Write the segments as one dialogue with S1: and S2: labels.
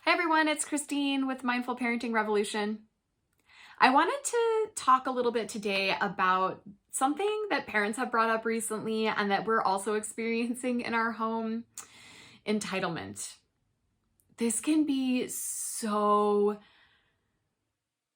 S1: Hi everyone, it's Christine with Mindful Parenting Revolution. I wanted to talk a little bit today about something that parents have brought up recently and that we're also experiencing in our home: entitlement. This can be so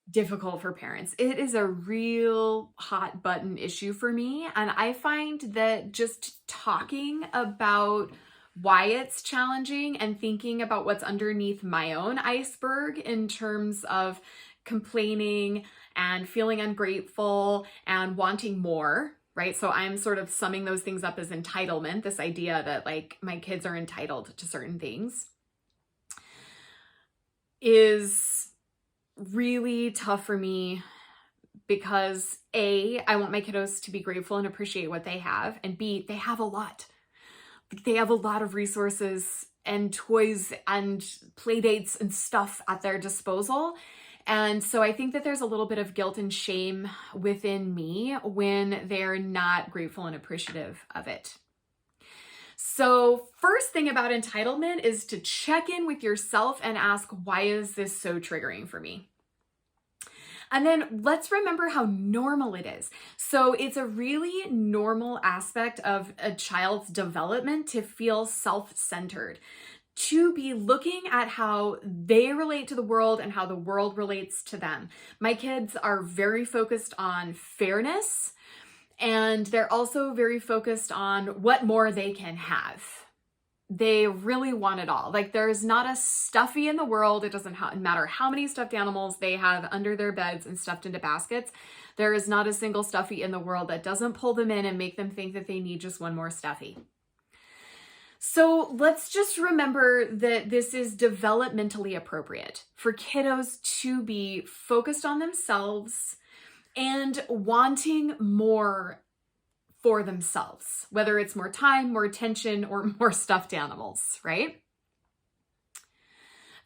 S1: difficult for parents. It is a real hot button issue for me, and I find that just talking about why it's challenging and thinking about what's underneath my own iceberg in terms of complaining and feeling ungrateful and wanting more, right? So I'm sort of summing those things up as entitlement, this idea that like my kids are entitled to certain things, is really tough for me because A, I want my kiddos to be grateful and appreciate what they have, and B, they have a lot. They have a lot of resources and toys and play dates and stuff at their disposal. And so I think that there's a little bit of guilt and shame within me when they're not grateful and appreciative of it. So first thing about entitlement is to check in with yourself and ask, why is this so triggering for me? And then let's remember how normal it is. So it's a really normal aspect of a child's development to feel self-centered, to be looking at how they relate to the world and how the world relates to them. My kids are very focused on fairness, and they're also very focused on what more they can have. They really want it all. Like, there's not a stuffy in the world. It doesn't matter how many stuffed animals they have under their beds and stuffed into baskets. There is not a single stuffy in the world that doesn't pull them in and make them think that they need just one more stuffy. So let's just remember that this is developmentally appropriate for kiddos to be focused on themselves and wanting more for themselves, whether it's more time, more attention, or more stuffed animals, right?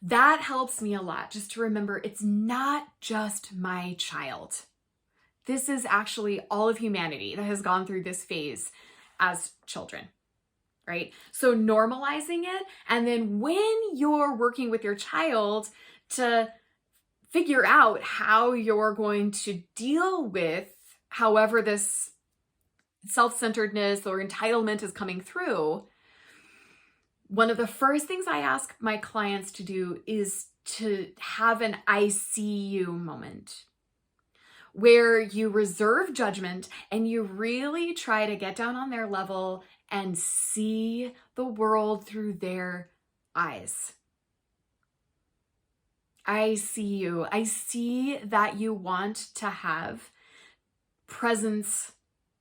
S1: That helps me a lot, just to remember it's not just my child. This is actually all of humanity that has gone through this phase as children, right? So normalizing it, and then when you're working with your child to figure out how you're going to deal with however this self-centeredness or entitlement is coming through, one of the first things I ask my clients to do is to have an I see you moment, where you reserve judgment and you really try to get down on their level and see the world through their eyes. I see you. I see that you want to have presents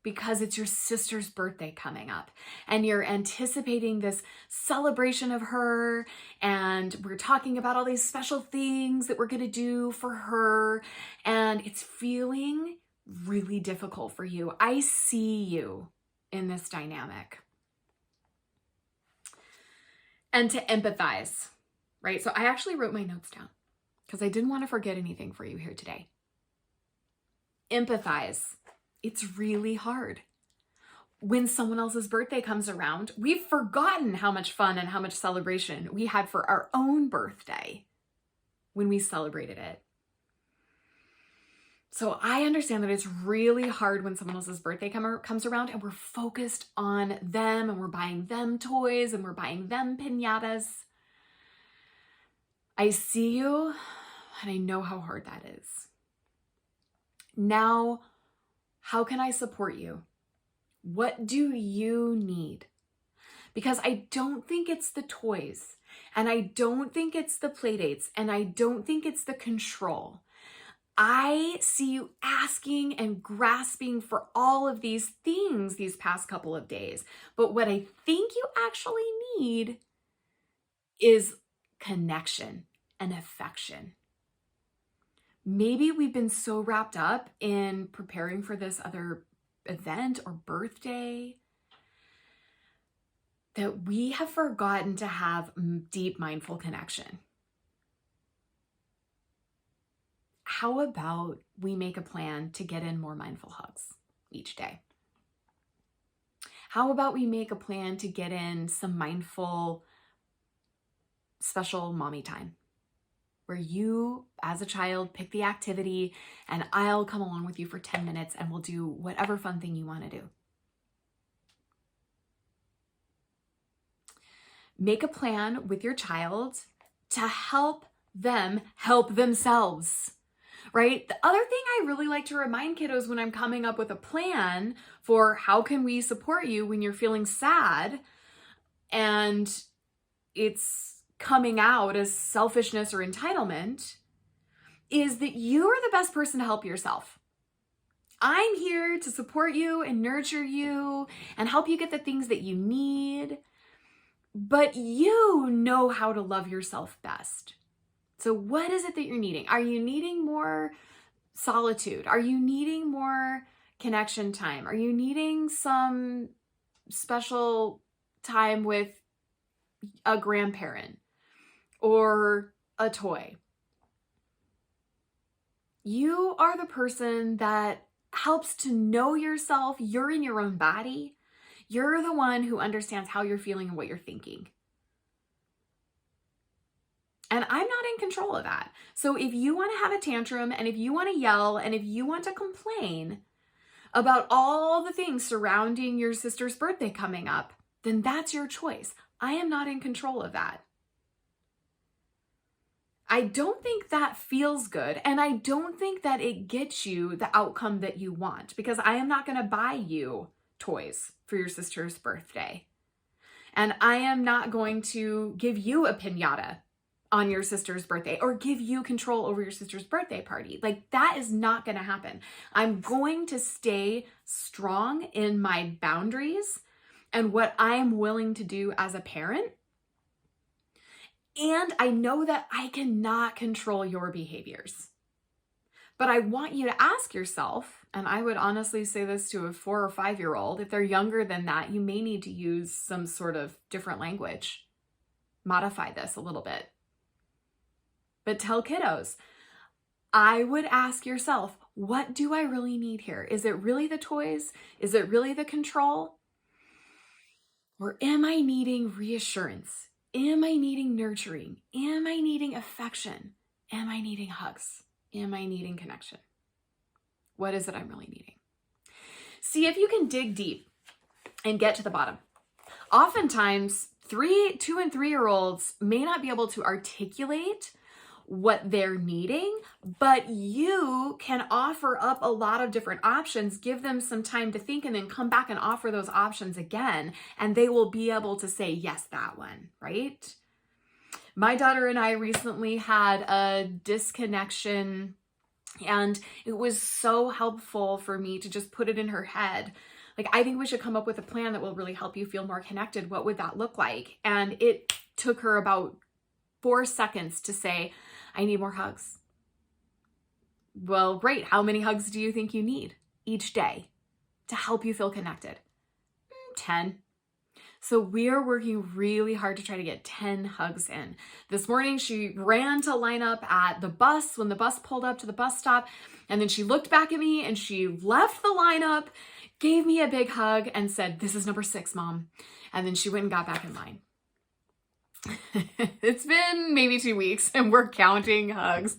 S1: because it's your sister's birthday coming up and you're anticipating this celebration of her, and we're talking about all these special things that we're going to do for her, and it's feeling really difficult for you. I see you in this dynamic. And to empathize, right? So I actually wrote my notes down because I didn't want to forget anything for you here today. Empathize. It's really hard. When someone else's birthday comes around, we've forgotten how much fun and how much celebration we had for our own birthday when we celebrated it. So I understand that it's really hard when someone else's birthday comes around and we're focused on them and we're buying them toys and we're buying them piñatas. I see you, and I know how hard that is. Now, how can I support you? What do you need? Because I don't think it's the toys, and I don't think it's the play dates, and I don't think it's the control. I see you asking and grasping for all of these things these past couple of days. But what I think you actually need is connection and affection. Maybe we've been so wrapped up in preparing for this other event or birthday that we have forgotten to have deep mindful connection. How about we make a plan to get in more mindful hugs each day? How about we make a plan to get in some mindful, special mommy time? where you, as a child, pick the activity and I'll come along with you for 10 minutes and we'll do whatever fun thing you want to do. Make a plan with your child to help them help themselves, right? The other thing I really like to remind kiddos when I'm coming up with a plan for how can we support you when you're feeling sad and it's coming out as selfishness or entitlement is that you are the best person to help yourself. I'm here to support you and nurture you and help you get the things that you need, but you know how to love yourself best. So what is it that you're needing? Are you needing more solitude? Are you needing more connection time? Are you needing some special time with a grandparent or a toy? You are the person that helps to know yourself. You're in your own body. You're the one who understands how you're feeling and what you're thinking. And I'm not in control of that. So if you want to have a tantrum and if you want to yell and if you want to complain about all the things surrounding your sister's birthday coming up, then that's your choice. I am not in control of that. I don't think that feels good, and I don't think that it gets you the outcome that you want, because I am not going to buy you toys for your sister's birthday. And I am not going to give you a piñata on your sister's birthday or give you control over your sister's birthday party. Like, that is not going to happen. I'm going to stay strong in my boundaries and what I'm willing to do as a parent. And I know that I cannot control your behaviors. But I want you to ask yourself, and I would honestly say this to a 4 or 5-year-old, if they're younger than that, you may need to use some sort of different language. Modify this a little bit. But tell kiddos, I would ask yourself, what do I really need here? Is it really the toys? Is it really the control? Or am I needing reassurance? Am I needing nurturing? Am I needing affection? Am I needing hugs? Am I needing connection? What is it I'm really needing? See if you can dig deep and get to the bottom. Oftentimes, 2 and 3-year-olds may not be able to articulate what they're needing, but you can offer up a lot of different options, give them some time to think, and then come back and offer those options again, and they will be able to say, yes, that one, right? My daughter and I recently had a disconnection, and it was so helpful for me to just put it in her head. Like, I think we should come up with a plan that will really help you feel more connected. What would that look like? And it took her about 4 seconds to say, I need more hugs. Well, great. How many hugs do you think you need each day to help you feel connected? 10. So we're working really hard to try to get 10 hugs in. This morning, she ran to line up at the bus when the bus pulled up to the bus stop. And then she looked back at me and she left the lineup, gave me a big hug and said, "This is number 6, Mom." And then she went and got back in line. It's been maybe 2 weeks and we're counting hugs.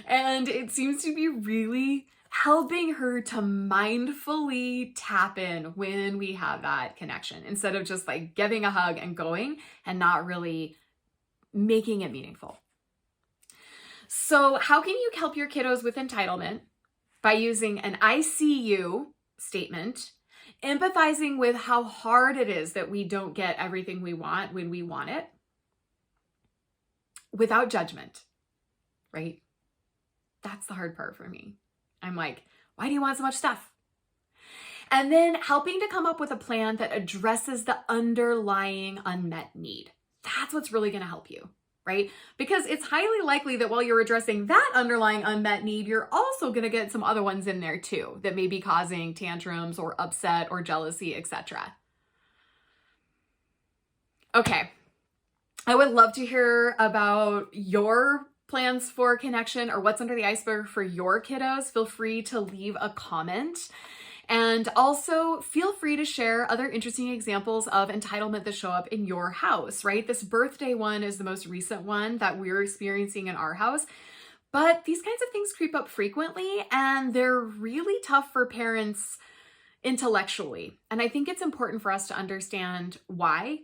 S1: And it seems to be really helping her to mindfully tap in when we have that connection, instead of just like giving a hug and going and not really making it meaningful. So how can you help your kiddos with entitlement? By using an I see you statement, empathizing with how hard it is that we don't get everything we want when we want it, without judgment, right? That's the hard part for me. I'm like, why do you want so much stuff? And then helping to come up with a plan that addresses the underlying unmet need. That's what's really going to help you, right? Because it's highly likely that while you're addressing that underlying unmet need, you're also going to get some other ones in there too that may be causing tantrums or upset or jealousy, etc. Okay, I would love to hear about your plans for connection or what's under the iceberg for your kiddos. Feel free to leave a comment. And also feel free to share other interesting examples of entitlement that show up in your house, right? This birthday one is the most recent one that we're experiencing in our house. But these kinds of things creep up frequently, and they're really tough for parents intellectually. And I think it's important for us to understand why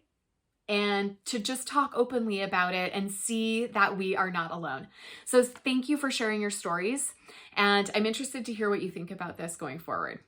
S1: and to just talk openly about it and see that we are not alone. So thank you for sharing your stories. And I'm interested to hear what you think about this going forward.